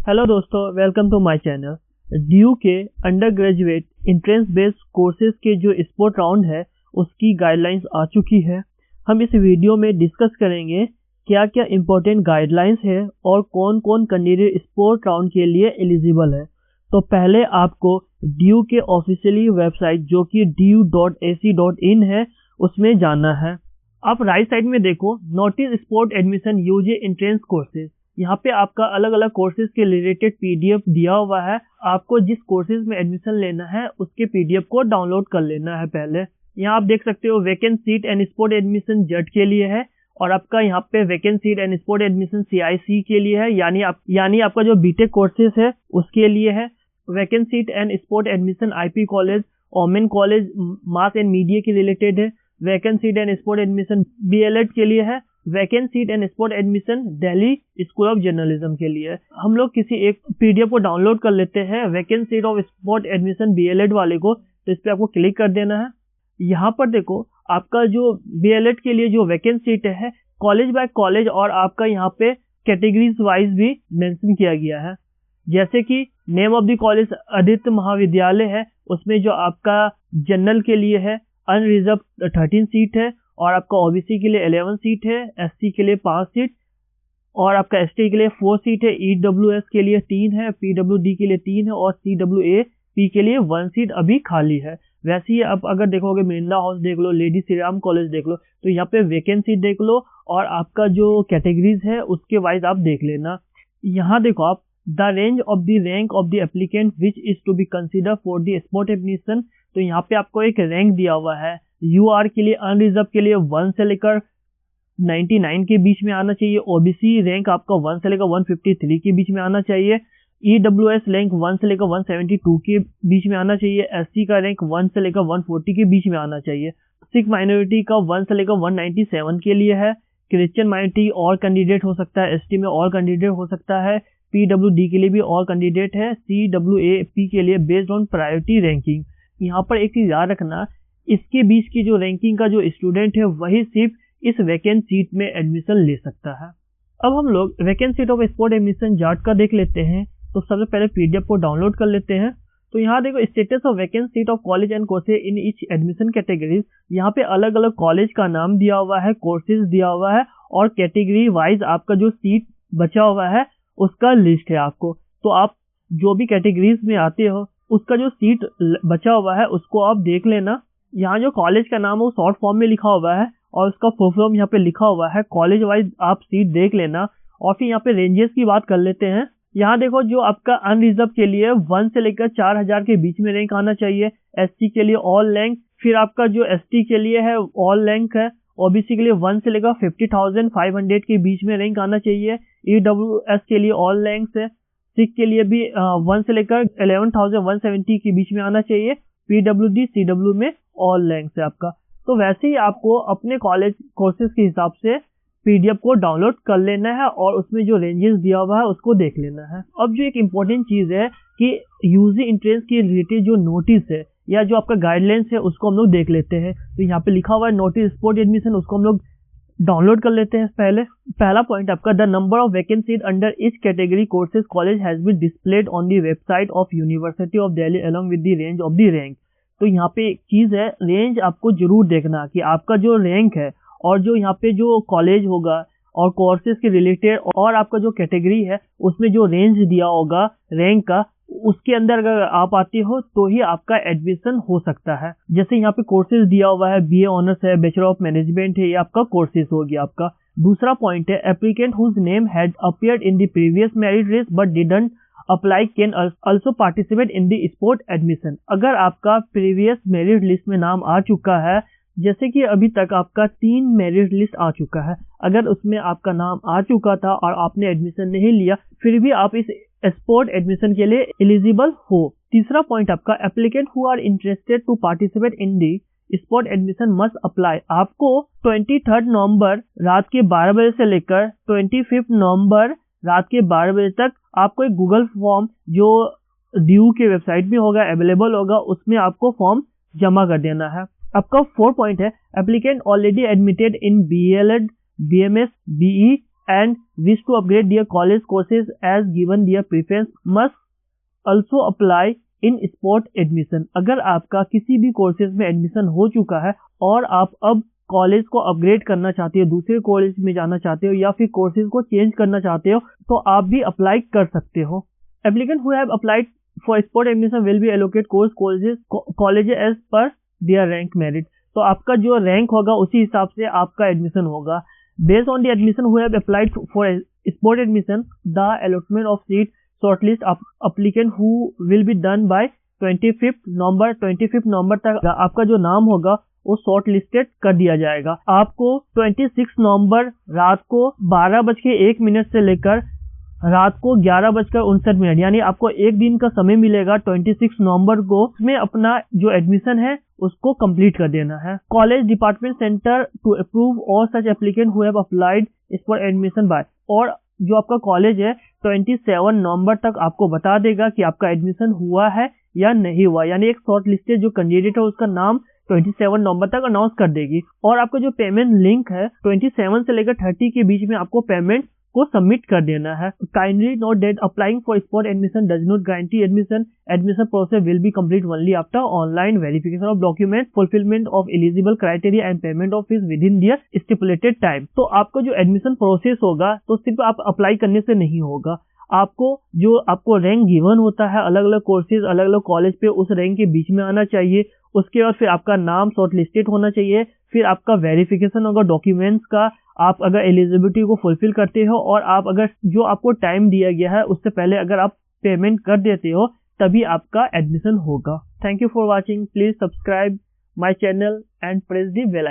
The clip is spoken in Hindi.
हेलो दोस्तों, welcome to my channel. DU के under graduate entrance based courses के जो स्पोर्ट राउंड है उसकी गाइडलाइंस आ चुकी है। हम इस वीडियो में डिस्कस करेंगे क्या क्या इम्पोर्टेंट गाइडलाइंस है और कौन कौन कैंडिडेट स्पोर्ट राउंड के लिए एलिजिबल है। तो पहले आपको ड्यू के ऑफिशियली वेबसाइट जो कि due.ac.in है उसमें जाना है। आप राइट साइड में देखो notice sport admission UG entrance courses. यहाँ पे आपका अलग अलग कोर्सेज के रिलेटेड पीडीएफ दिया हुआ है। आपको जिस कोर्सेज में एडमिशन लेना है उसके पीडीएफ को डाउनलोड कर लेना है। पहले यहाँ आप देख सकते हो vacant seat and sport admission जट के लिए है और आपका यहाँ पे vacant seat and sport admission CIC के लिए है, यानी आपका जो बीटेक कोर्सेज है उसके लिए है। Vacant seat and sport admission IP college, women college, mass and media के रिलेटेड है। Vacant seat and sport admission BElEd के लिए है। Vacant seat and sport admission Delhi school of journalism के लिए। हम लोग किसी एक पीडीएफ को डाउनलोड कर लेते हैं vacant seat of sport admission B.El.Ed वाले को, तो इस पे आपको क्लिक कर देना है। यहाँ पर देखो आपका जो बीएलएड के लिए जो वैकेंट सीट है कॉलेज बाय कॉलेज और आपका यहाँ पे कैटेगरीज वाइज भी मेंशन किया गया है। जैसे कि name of the college Aditya महाविद्यालय है, उसमें जो आपका जनरल के लिए है अनरिजर्व 13 सीट है और आपका ओबीसी के लिए 11 सीट है, एससी के लिए 5 सीट और आपका एसटी के लिए 4 सीट है, ईडब्ल्यूएस के लिए 3 है, पीडब्ल्यूडी के लिए 3 है और सीडब्ल्यूएपी के लिए 1 सीट अभी खाली है। वैसे ही आप अगर देखोगे मिरिंडा हाउस देख लो, लेडी श्री राम कॉलेज देख लो, तो यहाँ पे वैकेंसी देख लो और आपका जो कैटेगरीज है उसके वाइज आप देख लेना। यहाँ देखो आप the range of the rank of the applicant which is to be consider for the sport admission. तो यहाँ पे आपको एक रैंक दिया हुआ है। यूआर के लिए अनरिजर्व के लिए 1 से लेकर 99 के बीच में आना चाहिए। ओबीसी रैंक आपका 1 से लेकर 153 के बीच में आना चाहिए। ईडब्ल्यूएस रैंक 1 से लेकर 172 के बीच में आना चाहिए। एससी का रैंक 1 से लेकर 140 के बीच में आना चाहिए। सिख माइनॉरिटी का 1 से लेकर 197 के लिए है। क्रिश्चियन माइनॉरिटी और कैंडिडेट हो सकता है, एसटी में और कैंडिडेट हो सकता है, पीडब्ल्यूडी के लिए भी और कैंडिडेट है, सीडब्ल्यूएपी के लिए बेस्ड ऑन प्रायोरिटी रैंकिंग। यहाँ पर एक चीज याद रखना, इसके बीच की जो रैंकिंग का जो स्टूडेंट है वही सिर्फ इस वैकेंट सीट में एडमिशन ले सकता है। अब हम लोग vacant seat of sport admission Jat का देख लेते हैं। तो सबसे पहले पीडीएफ को डाउनलोड कर लेते हैं। तो यहाँ देखो status of vacant seat of college and courses in each admission categories. यहाँ पे अलग अलग कॉलेज का नाम दिया हुआ है, कोर्सेज दिया हुआ है और कैटेगरी वाइज आपका जो सीट बचा हुआ है उसका लिस्ट है आपको। तो आप जो भी कैटेगरीज में आते हो उसका जो सीट बचा हुआ है उसको आप देख लेना। यहाँ जो कॉलेज का नाम है वो शॉर्ट फॉर्म में लिखा हुआ है और उसका फुल फॉर्म यहाँ पे लिखा हुआ है। कॉलेज वाइज आप सीट देख लेना और फिर यहाँ पे रेंजेस की बात कर लेते हैं। यहाँ देखो जो आपका अनरिजर्व के लिए 1 से लेकर 4000 के बीच में रैंक आना चाहिए। एससी के लिए ऑल रैंक, फिर आपका जो एसटी के लिए है ऑल रैंक है। ओबीसी के लिए 1 से लेकर 50,500 के बीच में रैंक आना चाहिए। ईडब्ल्यूएस के लिए ऑल रैंक्स है। सिख के लिए भी 1 से लेकर 11,170 के बीच में आना चाहिए। पीडब्ल्यूडी सीडब्ल्यू में ऑल रैंक्स है आपका। तो वैसे ही आपको अपने कॉलेज कोर्सेज के हिसाब से पीडीएफ को डाउनलोड कर लेना है और उसमें जो रेंजेस दिया हुआ है उसको देख लेना है। अब जो एक इम्पोर्टेंट चीज है कि यूजी एंट्रेंस के रिलेटेड जो नोटिस है या जो आपका गाइडलाइंस है उसको हम लोग देख लेते हैं। तो यहाँ पे लिखा हुआ है नोटिस स्पोर्ट एडमिशन, उसको हम लोग डाउनलोड कर लेते हैं। पहला पॉइंट आपका the number of vacant seat under each category courses college has been displayed on the website of university of Delhi along with the range of the rank. तो यहाँ पे एक चीज है, रेंज आपको जरूर देखना कि आपका जो रैंक है और जो यहाँ पे जो कॉलेज होगा और कोर्सेज के रिलेटेड और आपका जो कैटेगरी है उसमें जो रेंज दिया होगा रैंक का, उसके अंदर अगर आप आते हो तो ही आपका एडमिशन हो सकता है। जैसे यहाँ पे कोर्सेज दिया हुआ है, बीए ऑनर्स है, बैचलर ऑफ मैनेजमेंट है, ये आपका कोर्सेज हो गया आपका। दूसरा पॉइंट है applicant whose name had appeared in the previous merit list but didn't apply can also participate in the sport admission. अगर आपका प्रीवियस मेरिट लिस्ट में नाम आ चुका है, जैसे कि अभी तक आपका 3 मेरिट लिस्ट आ चुका है, अगर उसमें आपका नाम आ चुका था और आपने एडमिशन नहीं लिया फिर भी आप इस स्पोर्ट एडमिशन के लिए एलिजिबल हो। तीसरा पॉइंट आपका applicant who are interested to participate in the sport admission must apply. आपको 23 नवंबर रात के 12 बजे से लेकर 25 नवंबर रात के 12 बजे तक आपको एक गूगल फॉर्म जो ड्यू के वेबसाइट में होगा अवेलेबल होगा, उसमें आपको फॉर्म जमा कर देना है। आपका 4 पॉइंट है applicant already admitted in BElEd, BMS, BE and wish to upgrade their college courses as given their preference must also apply in sport admission। अगर आपका किसी भी कोर्सेज में एडमिशन हो चुका है और आप अब कॉलेज को अपग्रेड करना चाहते हो, दूसरे कॉलेज में जाना चाहते हो या फिर कोर्सेज को चेंज करना चाहते हो, तो आप भी अप्लाई कर सकते हो। Applicant who have applied for sport admission will be allocate course college as per their rank merit. तो आपका जो रैंक होगा उसी हिसाब से आपका एडमिशन होगा। Based on the admission who have applied for sport admission the allotment of seat shortlist applicant who will be done by 25th नवंबर तक आपका जो नाम होगा वो शॉर्ट लिस्टेड कर दिया जाएगा। आपको 26 नवंबर रात को 12:01 से लेकर रात को 11:59 यानी आपको एक दिन का समय मिलेगा 26 नवंबर को, उसमें अपना जो एडमिशन है उसको कंप्लीट कर देना है। College department centre to approve all such applicant who have applied for admission by, और जो आपका कॉलेज है 27 नवंबर तक आपको बता देगा कि आपका एडमिशन हुआ है या नहीं हुआ, यानी एक शॉर्ट लिस्टेड जो कैंडिडेट है उसका नाम 27 नवंबर तक अनाउंस कर देगी। और आपका जो पेमेंट लिंक है 27 से लेकर 30 के बीच में आपको पेमेंट को सबमिट कर देना है। Kindly note that applying for sport admission does not guarantee admission process will be complete only after online verification of document, fulfilment of eligible criteria and payment of fees within their stipulated time. तो आपका जो एडमिशन प्रोसेस होगा तो सिर्फ आप अप्लाई करने से नहीं होगा, आपको रैंक गिवन होता है अलग अलग कोर्सेज अलग अलग कॉलेज पे, उस रैंक के बीच में आना चाहिए। उसके बाद फिर आपका नाम शॉर्ट लिस्टेड होना चाहिए, फिर आपका वेरिफिकेशन होगा डॉक्यूमेंट्स का, आप अगर एलिजिबिलिटी को फुलफिल करते हो और आप अगर जो आपको टाइम दिया गया है उससे पहले अगर आप पेमेंट कर देते हो तभी आपका एडमिशन होगा। Thank you for watching. Please subscribe my channel and press the bell icon.